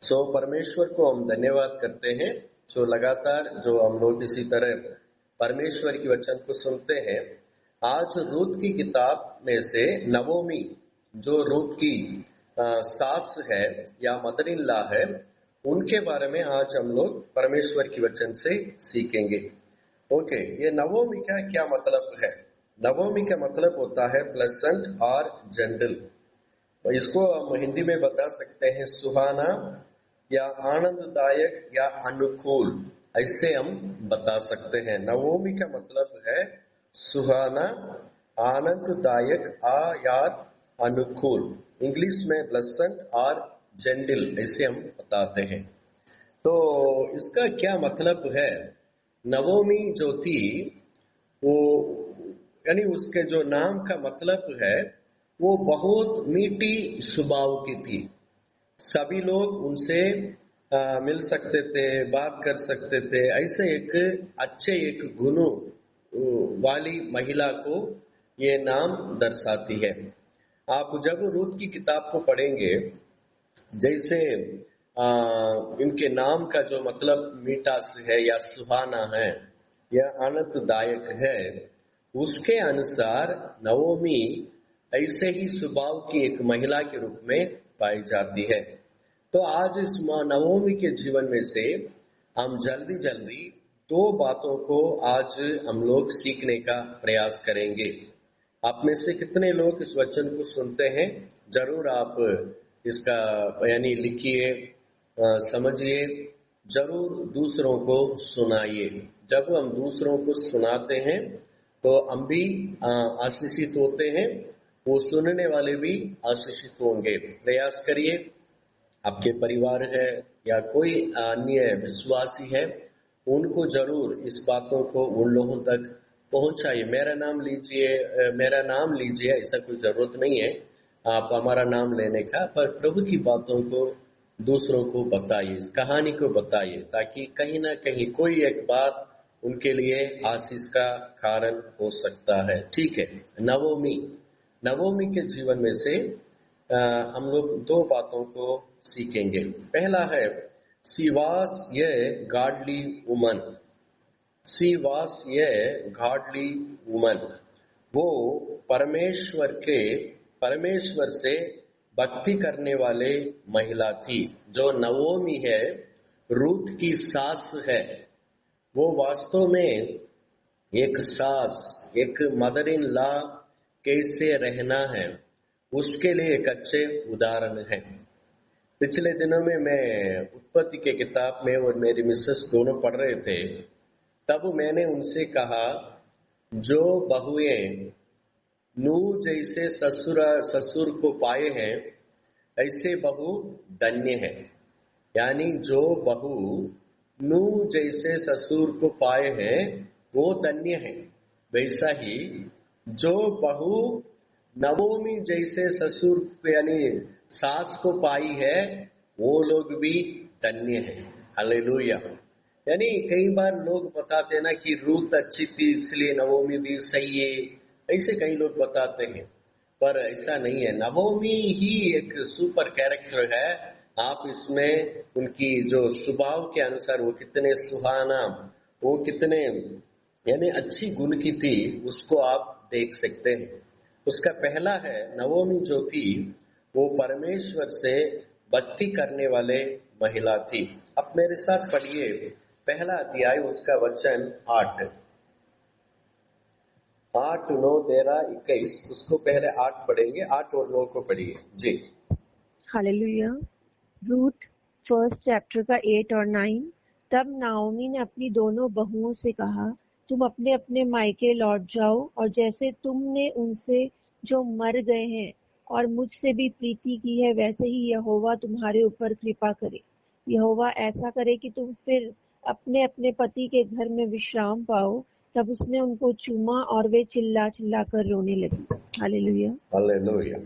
परमेश्वर को हम धन्यवाद करते हैं जो लगातार जो हम लोग इसी तरह परमेश्वर की वचन को सुनते हैं। आज रूत की किताब में से नवोमी जो रूत की सास है या मदर इन लॉ है, उनके बारे में आज हम लोग परमेश्वर की वचन से सीखेंगे। ओके, ये नवोमी का क्या मतलब है? नवोमी का मतलब होता है प्लेसेंट और जेंटल। इसको हम हिंदी में बता सकते हैं सुहाना या आनंददायक या अनुकूल, ऐसे हम बता सकते हैं। नवोमी का मतलब है सुहाना, आनंददायक या अनुकूल। इंग्लिश में प्लेसेंट और जेंटल ऐसे हम बताते हैं। तो इसका क्या मतलब है? नवोमी जो थी वो यानी उसके जो नाम का मतलब है वो बहुत मीठी स्वभाव की थी। सभी लोग उनसे मिल सकते थे, बात कर सकते थे। ऐसे एक अच्छे एक गुणों वाली महिला को ये नाम दर्शाती है। आप जब रूत की किताब को पढ़ेंगे, जैसे इनके नाम का जो मतलब मीठा है या सुहाना है या आनंददायक है, उसके अनुसार नवोमी ऐसे ही स्वभाव की एक महिला के रूप में पाई जाती है। तो आज इस नवोमी के जीवन में से हम जल्दी जल्दी दो बातों को आज हम लोग सीखने का प्रयास करेंगे। आप में से कितने लोग इस वचन को सुनते हैं? जरूर आप इसका यानी लिखिए, समझिए, जरूर दूसरों को सुनाइए। जब हम दूसरों को सुनाते हैं तो हम भी आशीषित होते हैं, वो सुनने वाले भी आशीषित होंगे। प्रयास करिए, आपके परिवार है या कोई अन्य विश्वासी है, उनको जरूर इस बातों को उन लोगों तक पहुंचाइए। मेरा नाम लीजिए, ऐसा कोई जरूरत नहीं है आप हमारा नाम लेने का, पर प्रभु की बातों को दूसरों को बताइए, इस कहानी को बताइए, ताकि कहीं ना कहीं कोई एक बात उनके लिए आशीष का कारण हो सकता है। ठीक है, नवोमी के जीवन में से हम लोग दो बातों को सीखेंगे। पहला है सी was A godly woman. C was A godly woman, वो परमेश्वर से भक्ति करने वाले महिला थी। जो नवोमी है, रूत की सास है, वो वास्तव में एक सास, एक मदर इन लॉ कैसे रहना है उसके लिए एक अच्छे उदाहरण है। पिछले दिनों में मैं उत्पत्ति के किताब में और मेरी मिसेस दोनों पढ़ रहे थे, तब मैंने उनसे कहा जो बहुएं नूह जैसे ससुर को पाए हैं, ऐसे बहू धन्य है। यानी जो बहू नूह जैसे ससुर को पाए हैं वो धन्य है, वैसा ही जो बहू नवोमी जैसे ससुर यानी सास को पाई है वो लोग भी धन्य है। हालेलुया। यानी कई बार लोग बताते हैं ना कि रूत अच्छी थी इसलिए नवोमी भी सही है, ऐसे कई लोग बताते हैं, पर ऐसा नहीं है। नवोमी ही एक सुपर कैरेक्टर है। आप इसमें उनकी जो स्वभाव के अनुसार वो कितने सुहाना, वो कितने यानी अच्छी गुण की थी, उसको आप देख सकते हैं। उसका पहला है, नवोमी जो थी वो परमेश्वर से भक्ति करने वाले महिला थी। अब मेरे साथ पढ़िए पहला अध्याय, उसका वचन 8, 9, 13, 21। उसको पहले 8 पढ़ेंगे, 8 और 9 को पढ़िए जी। हालेलुया। रूथ फर्स्ट चैप्टर का 8 और 9। तब नाओमी ने अपनी दोनों बहुओं से कहा, तुम अपने अपने मायके लौट जाओ, और जैसे तुमने उनसे जो मर गए हैं और मुझसे भी प्रीति की है, वैसे ही यहोवा तुम्हारे ऊपर कृपा करे। यहोवा ऐसा करे कि तुम फिर अपने अपने पति के घर में विश्राम पाओ। तब उसने उनको चूमा और वे चिल्ला चिल्ला कर रोने लगी। हालेलुया। हालेलुया।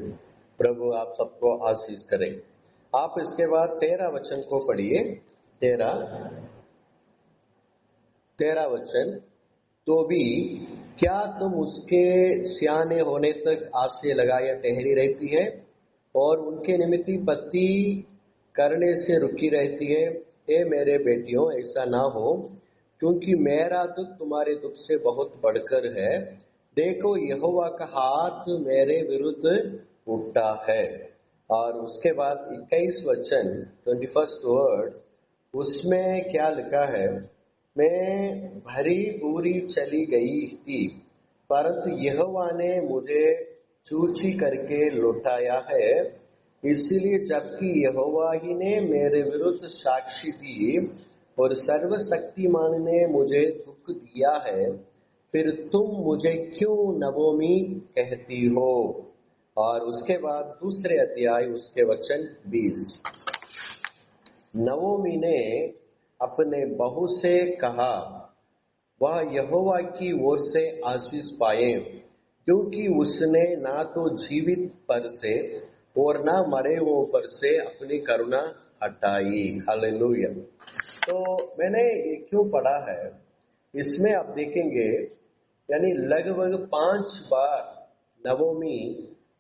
प्रभु आप सबको आशीष करे। आप इसके बाद 13 वचन को पढ़िए। 13 वचन, तो भी क्या तुम उसके सियाने होने तक आशे लगाए ठहरी रहती है और उनके निमित्त पति करने से रुकी रहती है। हे मेरे बेटियों, ऐसा ना हो, क्योंकि मेरा दुख तुम्हारे दुख से बहुत बढ़कर है। देखो, यहोवा का हाथ मेरे विरुद्ध उठा है। और उसके बाद 21 वचन 21st वर्ड, उसमें क्या लिखा है? मैं भरी पूरी चली गई थी, परंतु यहोवा ने मुझे चूची करके लौटाया है। इसलिए जबकि यहोवा ही ने मेरे विरुद्ध साक्षी दी और सर्वशक्तिमान ने मुझे दुख दिया है, फिर तुम मुझे क्यों नवोमी कहती हो? और उसके बाद दूसरे अध्याय उसके वचन 20, नवोमी ने अपने बहू से कहा, वह यहोवा की ओर से आशीष पाए, क्योंकि उसने ना तो जीवित पर से और ना मरे हुओं पर से अपनी करुणा हटाई। हालेलुया। तो मैंने ये क्यों पढ़ा है, इसमें आप देखेंगे यानी लगभग 5 बार नवोमी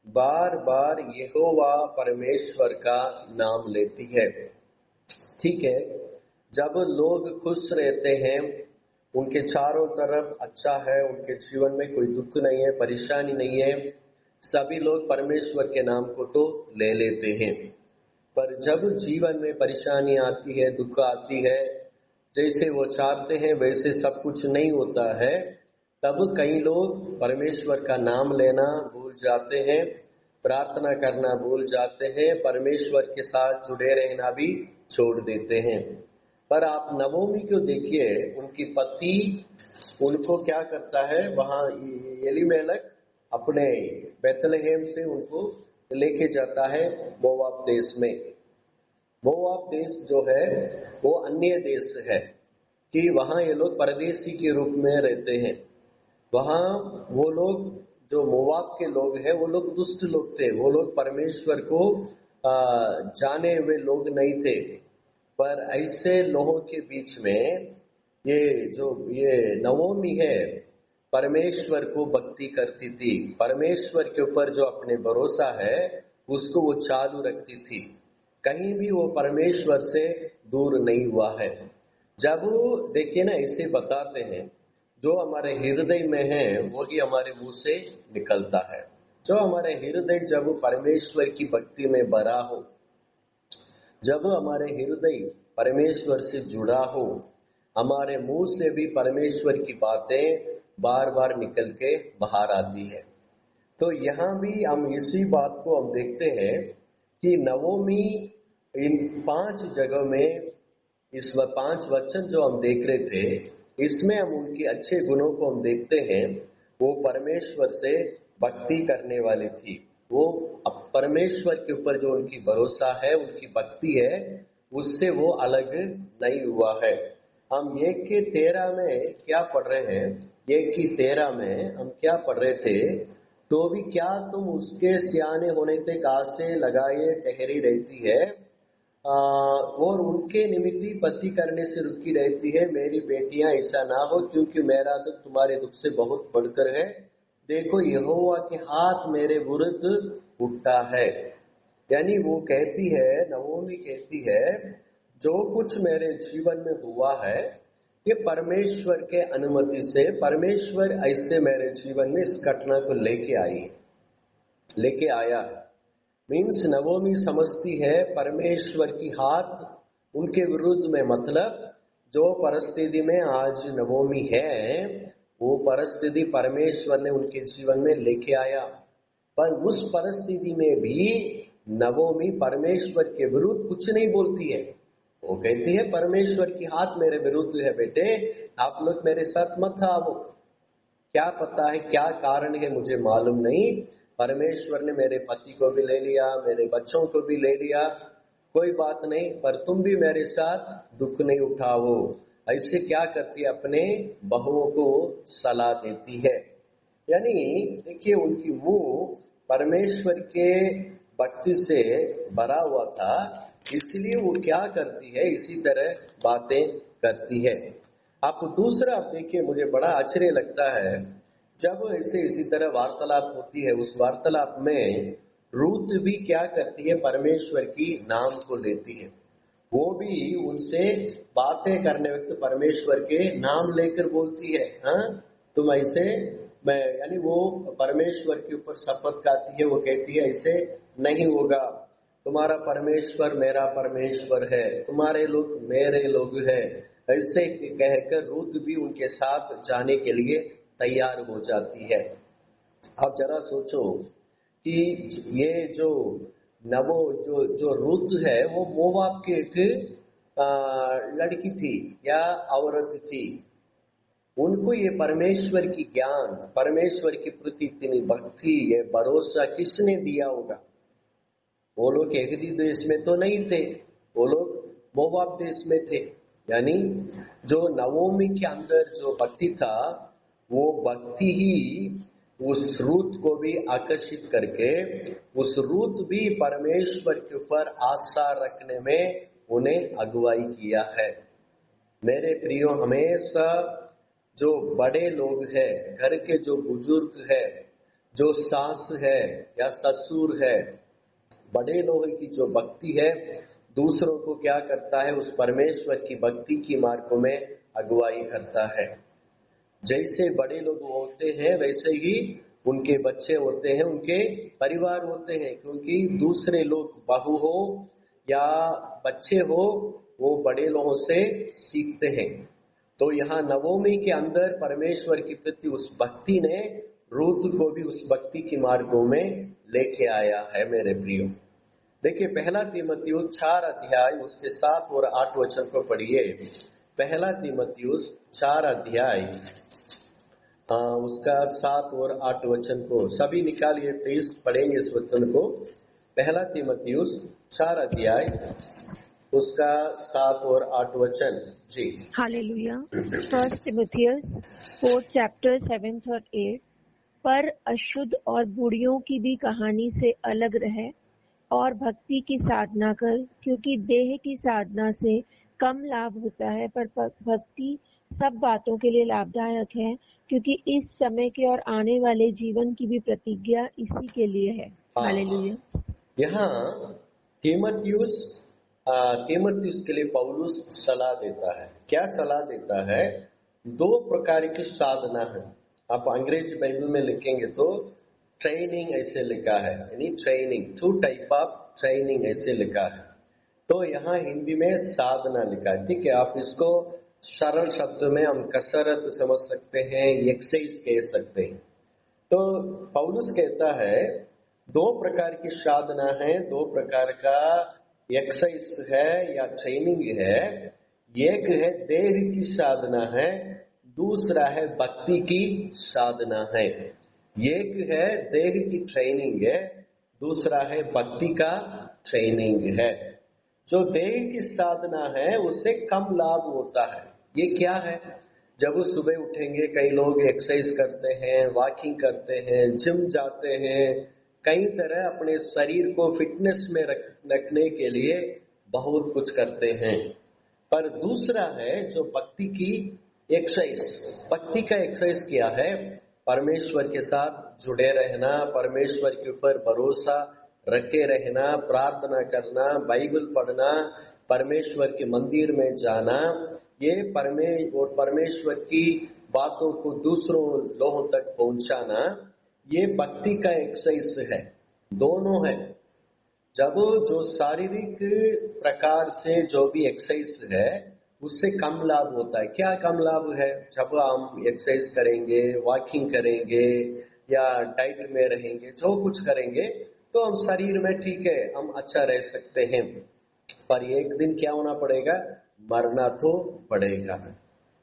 बार बार यहोवा परमेश्वर का नाम लेती है। ठीक है, जब लोग खुश रहते हैं, उनके चारों तरफ अच्छा है, उनके जीवन में कोई दुख नहीं है, परेशानी नहीं है, सभी लोग परमेश्वर के नाम को तो ले लेते हैं। पर जब जीवन में परेशानी आती है, दुख आती है, जैसे वो चाहते हैं वैसे सब कुछ नहीं होता है, तब कई लोग परमेश्वर का नाम लेना भूल जाते हैं, प्रार्थना करना भूल जाते हैं, परमेश्वर के साथ जुड़े रहना भी छोड़ देते हैं। पर आप नवोमी को देखिए, उनकी पति उनको क्या करता है, वहां एलीमेलेक अपने बेथलेहेम से उनको लेके जाता है मोवाब देश में। मोवाब देश जो है वो अन्य देश है कि वहां ये लोग परदेशी के रूप में रहते हैं। वहां वो लोग जो मोवाब के लोग हैं, वो लोग दुष्ट लोग थे, वो लोग परमेश्वर को जाने हुए लोग नहीं थे। पर ऐसे लोगों के बीच में ये नवोमी है, परमेश्वर को भक्ति करती थी, परमेश्वर के ऊपर जो अपने भरोसा है उसको वो चालू रखती थी, कहीं भी वो परमेश्वर से दूर नहीं हुआ है। जब देखिए ना, इसे बताते हैं जो हमारे हृदय में है वही हमारे मुंह से निकलता है। जो हमारे हृदय जब परमेश्वर की भक्ति में भरा हो, जब हमारे हृदय परमेश्वर से जुड़ा हो, हमारे मुंह से भी परमेश्वर की बातें बार बार निकल के बाहर आती है। तो यहाँ भी हम इसी बात को हम देखते हैं कि नवोमी इन 5 जगह में, इस 5 वचन जो हम देख रहे थे, इसमें हम उनके अच्छे गुणों को हम देखते हैं। वो परमेश्वर से भक्ति करने वाली थी, वो परमेश्वर के ऊपर जो उनकी भरोसा है, उनकी भक्ति है, उससे वो अलग नहीं हुआ है। हम 1:13 में क्या पढ़ रहे हैं? 1:13 में हम क्या पढ़ रहे थे? तो भी क्या तुम उसके सियाने होने तक आसे लगाए ठहरी रहती है और उनके निमित्त पति करने से रुकी रहती है? मेरी बेटियां, ऐसा ना हो, क्योंकि मेरा दुख तुम्हारे दुख से बहुत बढ़कर है। देखो, यहोवा के हाथ मेरे विरुद्ध उठा है। यानी वो कहती है, नवोमी कहती है, जो कुछ मेरे जीवन में हुआ है ये परमेश्वर के अनुमति से, परमेश्वर ऐसे मेरे जीवन में इस घटना को लेके आया। मीन्स नवोमी समझती है परमेश्वर की हाथ उनके विरुद्ध में, मतलब जो परिस्थिति में आज नवोमी है, वो परिस्थिति परमेश्वर ने उनके जीवन में लेके आया। पर उस परिस्थिति में भी नवोमी परमेश्वर के विरुद्ध कुछ नहीं बोलती है। वो कहती है, परमेश्वर की हाथ मेरे विरुद्ध है, बेटे आप लोग मेरे साथ मत आओ। क्या पता है क्या कारण है, मुझे मालूम नहीं। परमेश्वर ने मेरे पति को भी ले लिया, मेरे बच्चों को भी ले लिया, कोई बात नहीं, पर तुम भी मेरे साथ दुख नहीं उठाओ। ऐसे क्या करती है, अपने बहुओं को सलाह देती है। यानी देखिए, उनकी मुंह परमेश्वर के भक्ति से भरा हुआ था, इसलिए वो क्या करती है, इसी तरह बातें करती है। आप दूसरा आप देखिए, मुझे बड़ा आश्चर्य लगता है जब ऐसे इसी तरह वार्तालाप होती है, उस वार्तालाप में रूत भी क्या करती है, परमेश्वर की नाम को लेती है। वो भी उनसे बातें करने वक्त परमेश्वर के नाम लेकर बोलती है, हाँ तुम ऐसे, मैं यानी वो परमेश्वर के ऊपर शपथ खाती है। वो कहती है ऐसे नहीं होगा, तुम्हारा परमेश्वर मेरा परमेश्वर है, तुम्हारे लोग मेरे लोग है, ऐसे कहकर रूत भी उनके साथ जाने के लिए तैयार हो जाती है। अब जरा सोचो कि ये जो नवो जो रूत है वो मोवाब की एक लड़की थी या औरत थी। उनको ये परमेश्वर की ज्ञान, परमेश्वर की प्रति इतनी भक्ति, ये भरोसा किसने दिया होगा? वो लोग यहूदी देश में तो नहीं थे, वो लोग मोवाब देश में थे। यानी जो नवोमी के अंदर जो भक्ति था, वो भक्ति ही उस रूत को भी आकर्षित करके, उस रूत भी परमेश्वर के ऊपर आशा रखने में उन्हें अगुवाई किया है। मेरे प्रियो, हमेशा जो बड़े लोग हैं, घर के जो बुजुर्ग है, जो सास है या ससुर है, बड़े लोगों की जो भक्ति है दूसरों को क्या करता है, उस परमेश्वर की भक्ति की मार्गों में अगुवाई करता है। जैसे बड़े लोग होते हैं वैसे ही उनके बच्चे होते हैं, उनके परिवार होते हैं, क्योंकि दूसरे लोग, बहू हो या बच्चे हो, वो बड़े लोगों से सीखते हैं। तो यहाँ नवोमी के अंदर परमेश्वर की प्रति उस भक्ति ने रूत को भी उस भक्ति की मार्गों में लेके आया है। मेरे प्रियो, देखिए पहला तीमुथियुस 4 अध्याय उसके 7 और 8 वचन को पढ़िए। पहला तीमुथियुस 4 अध्याय उसका 7 और 8 वचन को सभी निकालिए प्लीज, पढ़ेंगे इस वचन को। पहला तीमुथियुस 4 अध्याय उसका 7 और 8 वचन जी। हालेलुया। फर्स्ट तिमुथियुस 4 चैप्टर 7 और 8। पर अशुद्ध और बुढ़ियों की भी कहानी से अलग रहे और भक्ति की साधना कर, क्योंकि देह की साधना से कम लाभ होता है, पर भक्ति सब बातों के लिए लाभदायक है, क्योंकि इस समय के और आने वाले जीवन की भी प्रतिज्ञा इसी के लिए है। हालेलुया। यहाँ तीमुथियुस के लिए पौलुस सलाह देता है। क्या सलाह देता है? 2 प्रकार की साधना है। आप अंग्रेजी बाइबल में लिखेंगे तो ट्रेनिंग ऐसे लिखा है, यानी ट्रेनिंग, 2 टाइप ऑफ ट्रेनिंग ऐसे लिखा है। तो यहाँ हिंदी में साधना लिखा है, ठीक है। आप इसको सरल शब्द में हम कसरत समझ सकते हैं, एक्सरसाइज कह सकते हैं। तो पौलुस कहता है 2 प्रकार की साधना है, 2 प्रकार का एक्सरसाइज है या ट्रेनिंग है। एक है देह की साधना है, दूसरा है भक्ति की साधना है। एक है देह की ट्रेनिंग है, दूसरा है भक्ति का ट्रेनिंग है। जो देह की साधना है उससे कम लाभ होता है। ये क्या है? जब सुबह उठेंगे, कई लोग एक्सरसाइज करते हैं, वॉकिंग करते हैं, जिम जाते हैं, कई तरह अपने शरीर को फिटनेस में रखने के लिए बहुत कुछ करते हैं। पर दूसरा है जो भक्ति की एक्सरसाइज। भक्ति का एक्सरसाइज क्या है? परमेश्वर के साथ जुड़े रहना, परमेश्वर के ऊपर भरोसा रखे रहना, प्रार्थना करना, बाइबल पढ़ना, परमेश्वर के मंदिर में जाना, ये परमेश्वर की बातों को दूसरों लोगों तक पहुंचाना, ये भक्ति का एक्सरसाइज है। दोनों है। जब जो शारीरिक प्रकार से जो भी एक्सरसाइज है उससे कम लाभ होता है। क्या कम लाभ है? जब हम एक्सरसाइज करेंगे, वॉकिंग करेंगे या डाइट में रहेंगे, जो कुछ करेंगे तो हम शरीर में ठीक है, हम अच्छा रह सकते हैं। पर एक दिन क्या होना पड़ेगा? मरना तो पड़ेगा।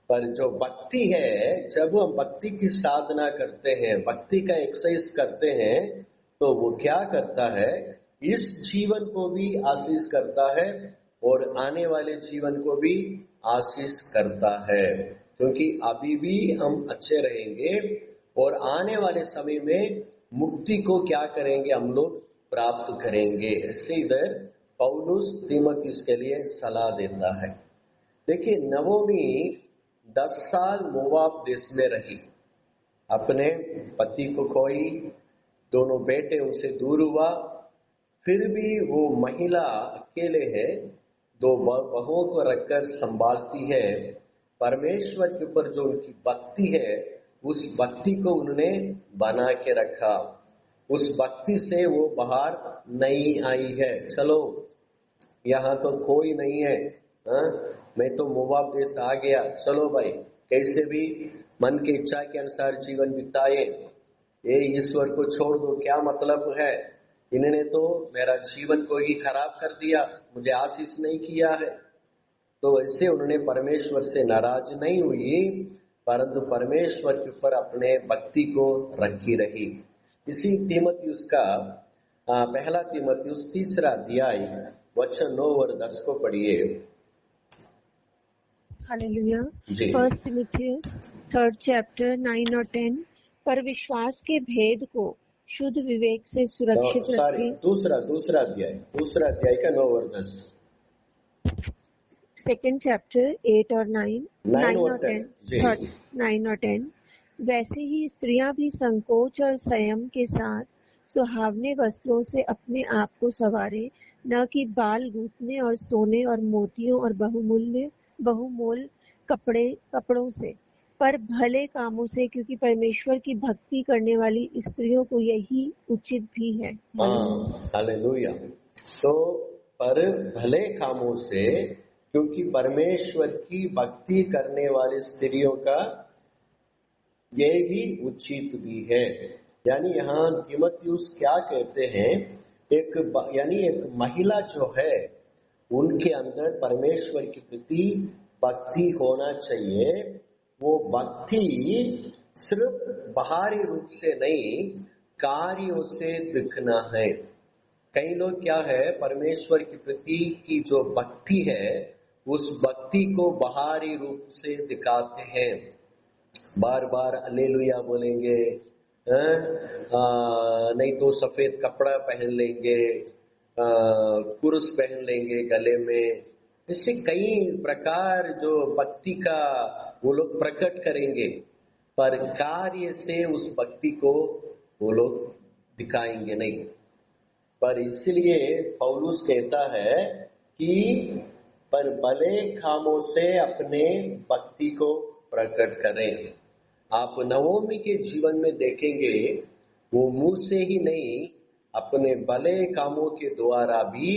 पर जो भक्ति है, जब हम भक्ति की साधना करते हैं, भक्ति का एक्सरसाइज करते हैं, तो वो क्या करता है? इस जीवन को भी आशीष करता है और आने वाले जीवन को भी आशीष करता है। क्योंकि अभी भी हम अच्छे रहेंगे और आने वाले समय में मुक्ति को क्या करेंगे? हम लोग प्राप्त करेंगे। ऐसे इधर पौलुस तीमुथियुस के लिए सलाह देता है। देखिए, नवोमी 10 साल मोवाब देश में रही, अपने पति को खोई, दोनों बेटे उनसे दूर हुआ, फिर भी वो महिला अकेले है, दो बहुओं को रखकर संभालती है। परमेश्वर के ऊपर जो उनकी भक्ति है, उस भक्ति को उन्होंने बना के रखा। उस भक्ति से वो बाहर नहीं आई है। चलो यहाँ तो कोई नहीं है, हाँ? मैं तो मोवाब देश आ गया, चलो भाई कैसे भी मन की इच्छा के अनुसार जीवन बिताए, ये ईश्वर को छोड़ दो, क्या मतलब है, इन्होंने तो मेरा जीवन को ही खराब कर दिया, मुझे आशीष नहीं किया है। तो ऐसे उन्होंने परमेश्वर से नाराज नहीं हुई, परंतु परमेश्वर के ऊपर अपने भक्ति को रखी रही। इसी तीमुथियुस का पहला तीमुथियुस 3 अध्याय वचन 9 और 10 को पढ़िए। हालेलुया। जी। 1 Timothy 3rd chapter 9 और 10। पर विश्वास के भेद को शुद्ध विवेक से सुरक्षित रखें। दूसरा अध्याय का 9 और 10। 2nd chapter 8 और 9, 9 और 10, जी। 9 और 10। वैसे ही स्त्रियां भी संकोच और संयम के साथ सुहावने वस्त्रों से अपने आप को संवारे, न कि बाल गूंथने और सोने और मोतियों और बहुमोल कपड़ों से, पर भले कामों से, क्योंकि परमेश्वर की भक्ति करने वाली स्त्रियों को यही उचित भी है। हालेलुया। तो पर भले कामों से, क्योंकि परमेश्वर की भक्ति करने वाली स्त्रियों का ये ही उचित भी है। यानी यहाँ तीमुथियुस क्या कहते हैं, एक महिला जो है उनके अंदर परमेश्वर के प्रति भक्ति होना चाहिए। वो भक्ति सिर्फ बाहरी रूप से नहीं, कार्यों से दिखना है। कई लोग क्या है, परमेश्वर के प्रति की जो भक्ति है उस भक्ति को बाहरी रूप से दिखाते हैं, बार बार हालेलुया बोलेंगे, नहीं तो सफेद कपड़ा पहन लेंगे, कुर्स पहन लेंगे गले में। इससे कई प्रकार जो भक्ति का वो लोग प्रकट करेंगे, पर कार्य से उस भक्ति को वो लोग दिखाएंगे नहीं। पर इसलिए पौलुस कहता है कि पर भले कामों से अपने भक्ति को प्रकट करें। आप नवोमी के जीवन में देखेंगे, वो मुंह से ही नहीं, अपने भले कामों के द्वारा भी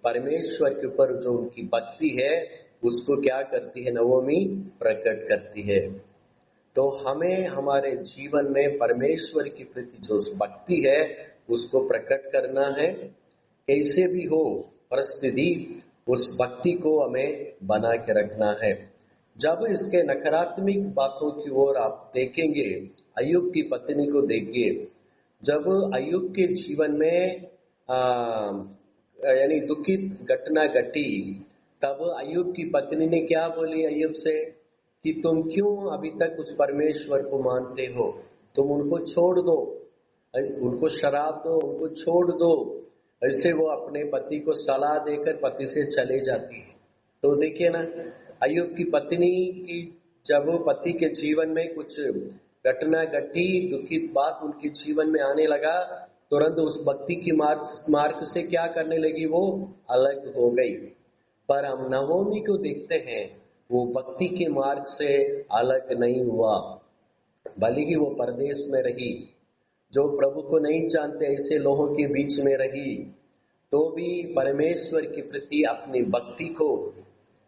परमेश्वर के ऊपर जो उनकी भक्ति है उसको क्या करती है, नवोमी प्रकट करती है। तो हमें हमारे जीवन में परमेश्वर के प्रति जो भक्ति है उसको प्रकट करना है। कैसे भी हो परिस्थिति, उस भक्ति को हमें बना के रखना है। जब इसके नकारात्मक बातों की ओर आप देखेंगे, अय्यूब की पत्नी को देखिए। जब अय्यूब के जीवन में यानी दुखित घटना घटी, तब अय्यूब की पत्नी ने क्या बोली अय्यूब से कि तुम क्यों अभी तक उस परमेश्वर को मानते हो, तुम उनको छोड़ दो, उनको शराब दो, उनको छोड़ दो। ऐसे वो अपने पति को सलाह देकर पति से चले जाती है। तो देखिए ना, अय्यूब की पत्नी की जब पति के जीवन में कुछ घटना घटी, दुखित बात उनके जीवन में आने लगा, तुरंत उस भक्ति की मार्ग से क्या करने लगी, वो अलग हो गई। पर हम नवोमी को देखते हैं, वो भक्ति के मार्ग से अलग नहीं हुआ, भले ही वो परदेश में रही, जो प्रभु को नहीं जानते ऐसे लोगों के बीच में रही, तो भी परमेश्वर के प्रति अपनी भक्ति को,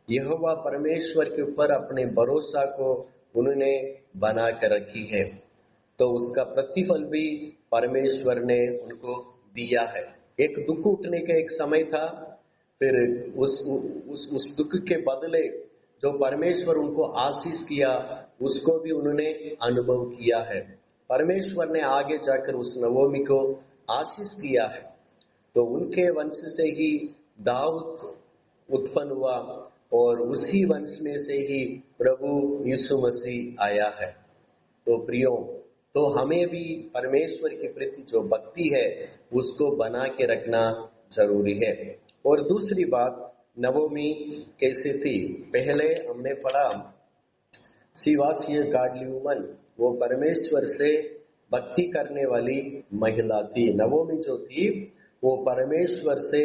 यहोवा परमेश्वर के ऊपर अपने भरोसा को उन्होंने बना कर रखी है। तो उसका प्रतिफल भी परमेश्वर ने उनको दिया है। एक दुख उठने का एक समय था, फिर उस दुख के बदले जो परमेश्वर उनको आशीष किया उसको भी उन्होंने अनुभव किया है। परमेश्वर ने आगे जाकर उस नवोमी को आशीष दिया है। तो उनके वंश से ही दाऊद उत्पन्न हुआ और उसी वंश में से ही प्रभु यीशु मसीह आया है। तो प्रियो, तो हमें भी परमेश्वर के प्रति जो भक्ति है उसको बना के रखना जरूरी है। और दूसरी बात, नवोमी कैसे थी, पहले हमने पढ़ा she was a godly woman, वो परमेश्वर से भक्ति करने वाली महिला थी। नवोमी जो थी वो परमेश्वर से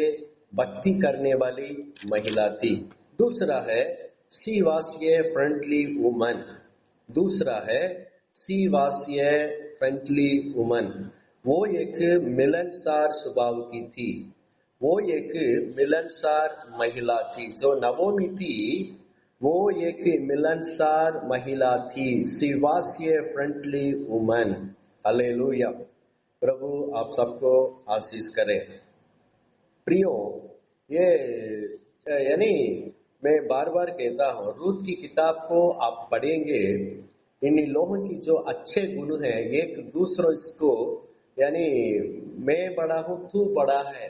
भक्ति करने वाली महिला थी। दूसरा है सी वाज ए फ्रेंडली वुमन। दूसरा है सी वाज ए फ्रेंडली वुमन। वो एक मिलनसार स्वभाव की थी, वो एक मिलनसार महिला थी। जो नवोमी थी वो एक मिलनसार महिला थी। She was a friendly woman. Hallelujah. प्रभु आप सबको आशीष करे। प्रियो, ये यानी मैं बार बार कहता हूँ, रूत की किताब को आप पढ़ेंगे, इन लोगों की जो अच्छे गुण हैं एक दूसरों को, यानी मैं बड़ा हूं तू बड़ा है,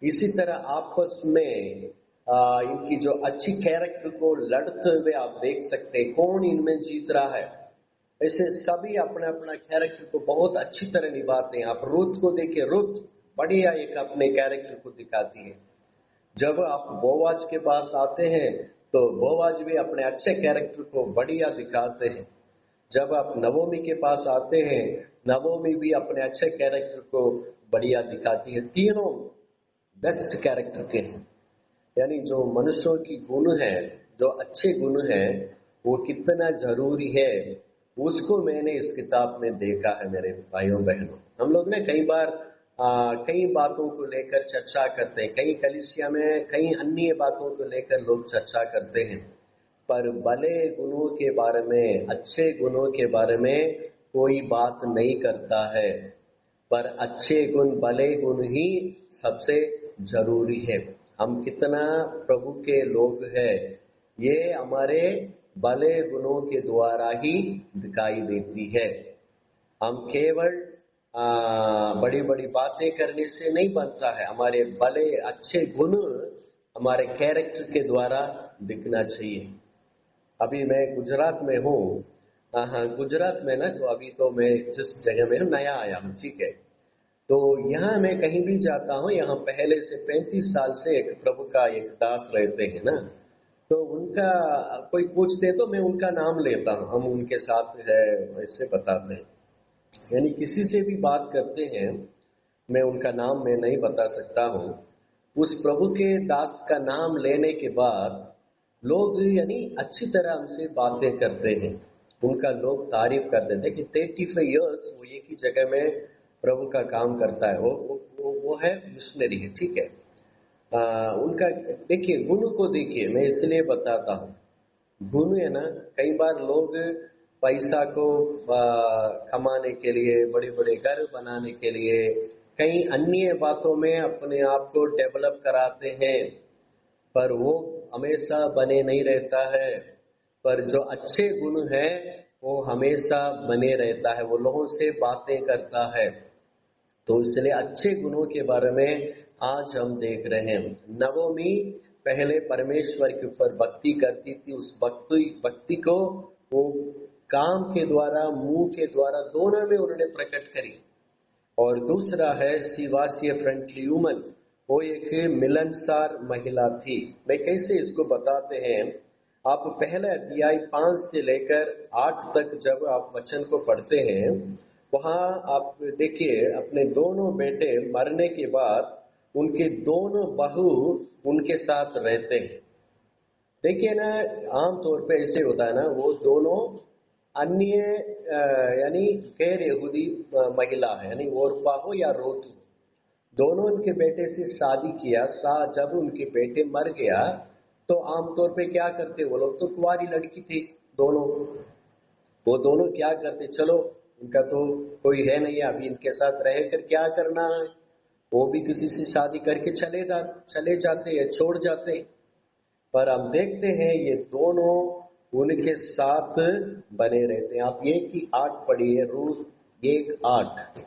इसी तरह आपस में इनकी जो अच्छी कैरेक्टर को लड़ते हुए आप देख सकते हैं कौन इनमें जीत रहा है। ऐसे सभी अपना अपना कैरेक्टर को बहुत अच्छी तरह निभाते हैं। आप रूत को देखिए, रूत बढ़िया एक अपने कैरेक्टर को दिखाती है। जब आप बोवाज के पास आते हैं तो बोवाज भी अपने अच्छे कैरेक्टर को बढ़िया दिखाते हैं। जब आप नवोमी के पास आते हैं, नवोमी भी अपने अच्छे कैरेक्टर को बढ़िया दिखाती है। तीनों बेस्ट कैरेक्टर के हैं, यानी जो मनुष्यों की गुण है, जो अच्छे गुण है, वो कितना जरूरी है उसको मैंने इस किताब में देखा है। मेरे भाइयों बहनों, हम लोग ने कई बार कई बातों को लेकर चर्चा करते हैं, कई कलीसिया में कई अन्य बातों को लेकर लोग चर्चा करते हैं, पर भले गुणों के बारे में, अच्छे गुणों के बारे में कोई बात नहीं करता है। पर अच्छे गुण, भले गुण ही सबसे जरूरी है। हम कितना प्रभु के लोग हैं, ये हमारे भले गुणों के द्वारा ही दिखाई देती है। हम केवल बड़ी बड़ी बातें करने से नहीं बनता है, हमारे भले अच्छे गुण हमारे कैरेक्टर के द्वारा दिखना चाहिए। अभी मैं गुजरात में हूँ, गुजरात में ना, तो अभी तो मैं जिस जगह में हूँ नया आया हूँ, ठीक है। तो यहाँ मैं कहीं भी जाता हूँ, यहाँ पहले से 35 साल से एक प्रभु का एक दास रहते हैं ना, तो उनका कोई पूछते तो मैं उनका नाम लेता हूँ, हम उनके साथ है ऐसे बताते हैं। यानी किसी से भी बात करते हैं, मैं उनका नाम मैं नहीं बता सकता हूँ। उस प्रभु के दास का नाम लेने के बाद लोग यानी अच्छी तरह हमसे बातें करते हैं, उनका लोग तारीफ करते हैं। देखिए 35 इयर्स वो एक ही जगह में प्रभु का काम करता है, वो है मिशनरी है, ठीक है। उनका देखिए गुण को देखिए, मैं इसलिए बताता हूँ, गुण है ना, कई बार लोग पैसा को कमाने के लिए, बड़े बड़े घर बनाने के लिए, कई अन्य बातों में अपने आप को डेवलप कराते हैं, पर वो हमेशा बने नहीं रहता है। पर जो अच्छे गुण है वो हमेशा बने रहता है, वो लोगों से बातें करता है। तो इसलिए अच्छे गुणों के बारे में आज हम देख रहे हैं। नवोमी पहले परमेश्वर के ऊपर भक्ति करती थी, उस भक्ति को वो काम के द्वारा, मुंह के द्वारा, दोनों में उन्होंने प्रकट करी। और दूसरा है सिवासी फ्रेंडली वुमन, वो एक मिलनसार महिला थी। मैं कैसे इसको बताते हैं, आप पहले अध्याय 5 से लेकर 8 तक जब आप वचन को पढ़ते हैं, वहां आप देखिए अपने दोनों बेटे मरने के बाद उनके दोनों बहू उनके साथ रहते हैं। देखिए ना, आमतौर पे ऐसे होता है ना, वो दोनों अन्य यानी गैर यहूदी महिला है, यानी ओरपा हो या रूत हो, दोनों उनके बेटे से शादी किया। जब उनके बेटे मर गया तो आमतौर पे क्या करते, वो लोग तो कुंवारी लड़की थी दोनों, वो दोनों क्या करते, चलो उनका तो कोई है नहीं, अभी इनके साथ रहकर क्या करना है, वो भी किसी से शादी करके चले जाते या छोड़ जाते। पर हम देखते हैं ये दोनों उनके साथ बने रहते हैं। आप 1:8 पढ़िए, रूत 1:8,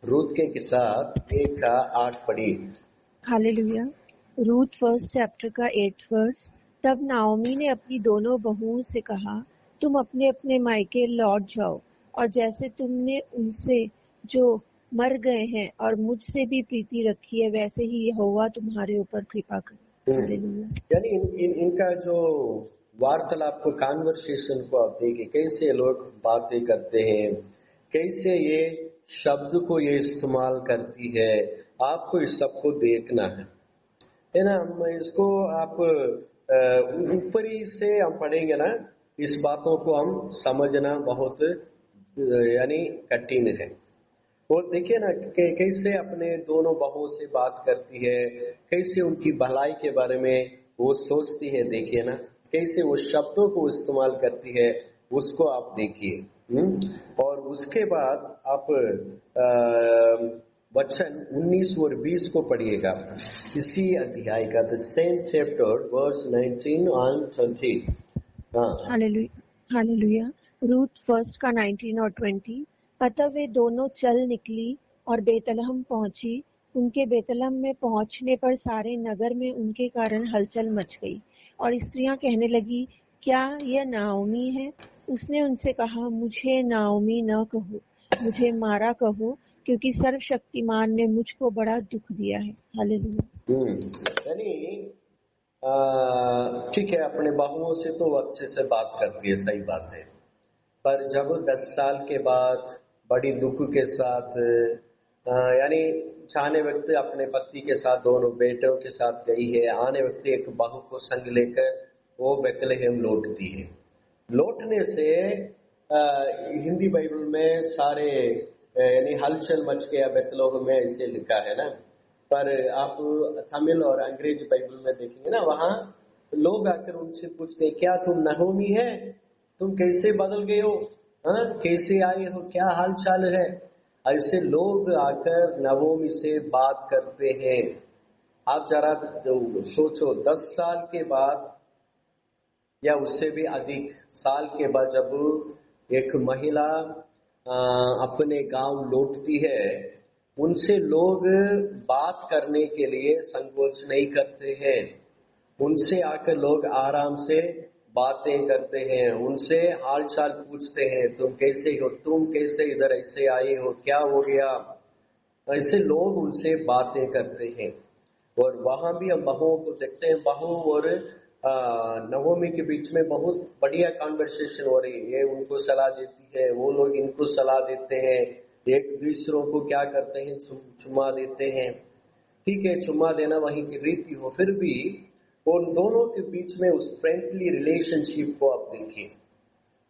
रूत के किताब 1:8 पढ़िए। हालेलुया। रूत 1 चैप्टर का 8 वर्स। तब नाओमी ने अपनी दोनों बहुओं से कहा, तुम अपने अपने मायके लौट जाओ, और जैसे तुमने उनसे जो मर गए हैं और मुझसे भी प्रीति रखी है, वैसे ही यहोवा तुम्हारे ऊपर कृपा करे। हालेलुया। यानी इनका जो वार्तालाप को, कॉन्वर्सेशन को आप देखिए, कैसे लोग बातें करते हैं, कैसे ये शब्द को ये इस्तेमाल करती है, आपको इस सबको देखना है ना। हम इसको आप ऊपरी से हम पढ़ेंगे ना, इस बातों को हम समझना बहुत यानी कठिन है। वो देखिए ना कैसे अपने दोनों बहुओं से बात करती है, कैसे उनकी भलाई के बारे में वो सोचती है। देखिए ना कैसे वो शब्दों को इस्तेमाल करती है, उसको आप देखिए। और उसके बाद आप वचन 19 और 20 को पढ़िएगा इसी अध्याय का, the same chapter verse 19 and 20। हाँ हालेलुया। रूथ फर्स्ट का 19 और 20। अतः वे दोनों चल निकली और बेतलहम पहुंची। उनके बेतलहम में पहुंचने पर सारे नगर में उनके कारण हलचल मच गई और स्त्रियां कहने लगी, क्या यह नाओमी है? उसने उनसे कहा, मुझे नाओमी न कहो, मुझे मारा कहो, क्योंकि सर्वशक्तिमान ने मुझको बड़ा दुख दिया है। हालेलुया। यानी ठीक है, अपने बहुओं से तो अच्छे से बात करती है, सही बात है। पर जब 10 साल के बाद बड़ी दुख के साथ यानी जाने वक्त अपने पति के साथ दोनों बेटों के साथ गई है, आने वक्त एक बहू को संग लेकर वो बेतलेहम लौटती है। लौटने से हिंदी बाइबल में सारे यानी हलचल मच गया बेतलेहम में, इसे लिखा है ना। पर आप तमिल और अंग्रेजी बाइबल में देखेंगे ना, वहां लोग आकर उनसे पूछते हैं, क्या तुम नहोमी है? तुम कैसे बदल गए हो? हाँ, कैसे आए हो? क्या हाल चाल है? ऐसे लोग आकर नवोमी से बात करते हैं। आप जरा सोचो, 10 साल के बाद या उससे भी अधिक साल के बाद जब एक महिला अपने गांव लौटती है, उनसे लोग बात करने के लिए संकोच नहीं करते हैं। उनसे आकर लोग आराम से बातें करते हैं, उनसे हाल चाल पूछते हैं, तुम कैसे हो, तुम कैसे इधर ऐसे आए हो, क्या हो गया? ऐसे लोग उनसे बातें करते हैं। और वहां भी हम बहुओं को देखते हैं, बहू और नवोमी के बीच में बहुत बढ़िया कॉन्वर्सेशन हो रही है। ये उनको सलाह देती है, वो लोग इनको सलाह देते हैं, एक दूसरों को क्या करते हैं, चुमा देते हैं। ठीक है, चुमा देना वहीं की रीति हो, फिर भी उन दोनों के बीच में उस फ्रेंडली रिलेशनशिप को आप देखिए।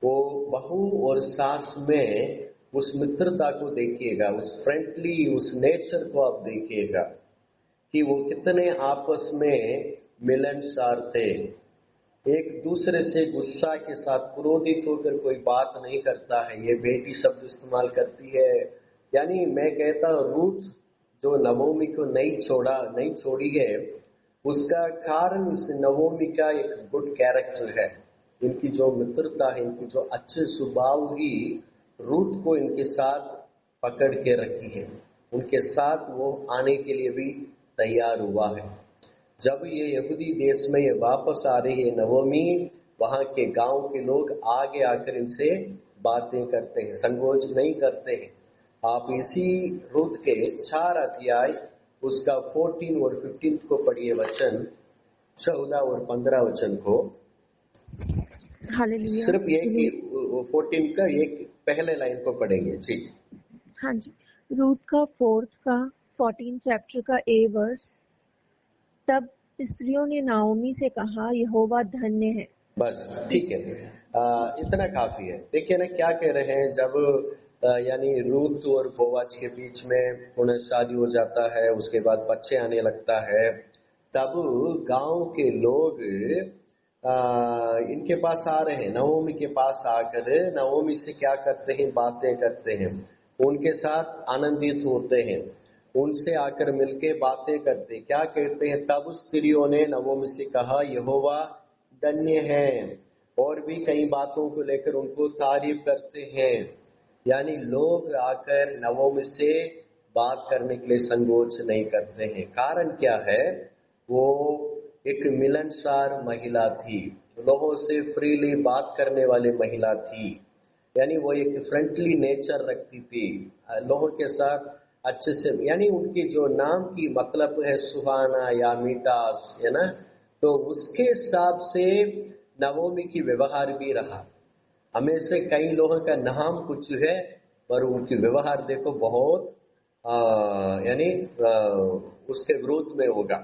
वो बहू और सास में उस मित्रता को देखिएगा, उस फ्रेंडली उस नेचर को आप देखिएगा कि वो कितने आपस में मिलनसार थे। एक दूसरे से गुस्सा के साथ क्रोधित होकर कोई बात नहीं करता है। ये बेटी शब्द इस्तेमाल करती है। यानी मैं कहता हूं, रूथ जो नवोमी को नहीं छोड़ी है, उसका कारण इस नवोमी का एक गुड कैरेक्टर है। इनकी जो मित्रता है, इनकी जो अच्छे स्वभाव ही रूथ को इनके साथ पकड़ के रखी है। उनके साथ वो आने के लिए भी तैयार हुआ है। जब ये यहूदी देश में ये वापस आ रही है नवोमी, वहां के गांव के लोग आगे आकर इनसे बातें करते हैं, संकोच नहीं करते हैं। आप इसी रूथ के 4 अध्याय उसका 14 और 15 को पढ़िए, वचन 14 और 15 वचन को। हालेलुया। सिर्फ ये कि 14 का एक पहले लाइन को पढ़ेंगे जी। हाँ जी, रूथ का 4 का 14 चैप्टर का ए वर्स। तब स्त्रियों ने नाओमी से कहा, यहोवा धन्य है। बस ठीक है, इतना काफी है। देखिए ना क्या कह रहे हैं, जब यानी रूथ और बोआज के बीच में उन्हें शादी हो जाता है, उसके बाद बच्चे आने लगता है, तब गांव के लोग इनके पास आ रहे हैं, नवोमी के पास आकर नवोमी से क्या करते हैं, बातें करते हैं, उनके साथ आनंदित होते हैं, उनसे आकर मिलके बातें करते। क्या कहते हैं, तब स्त्रियों ने नवोमी से कहा, यहोवा धन्य है। और भी कई बातों को लेकर उनको तारीफ करते हैं। यानी लोग आकर नवोमी से बात करने के लिए संकोच नहीं करते हैं। कारण क्या है, वो एक मिलनसार महिला थी, लोगों से फ्रीली बात करने वाली महिला थी। यानी वो एक फ्रेंडली नेचर रखती थी, लोगों के साथ अच्छे से, यानी उनकी जो नाम की मतलब है सुहाना या मीठास, है ना, तो उसके हिसाब से नवोमी की व्यवहार भी रहा। हमें से कई लोगों का नाम कुछ है, पर उनकी व्यवहार देखो बहुत यानी उसके विरोध में होगा।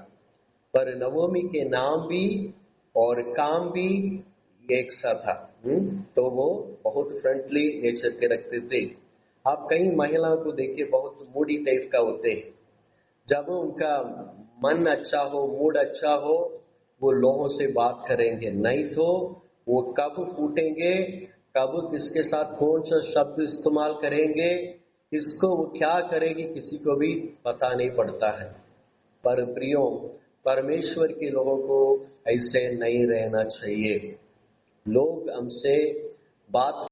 पर नवोमी के नाम भी और काम भी एक सा था। तो वो बहुत फ्रेंडली नेचर के रखते थे। आप कई महिलाओं को देखिए, बहुत मूडी टाइप का होते हैं। जब उनका मन अच्छा हो, मूड अच्छा हो, वो लोगों से बात करेंगे, नहीं तो वो कब फूटेंगे, कब किसके साथ कौन सा शब्द इस्तेमाल करेंगे, किसको वो क्या करेगी, किसी को भी पता नहीं पड़ता है। पर प्रियो, परमेश्वर के लोगों को ऐसे नहीं रहना चाहिए। लोग हमसे बात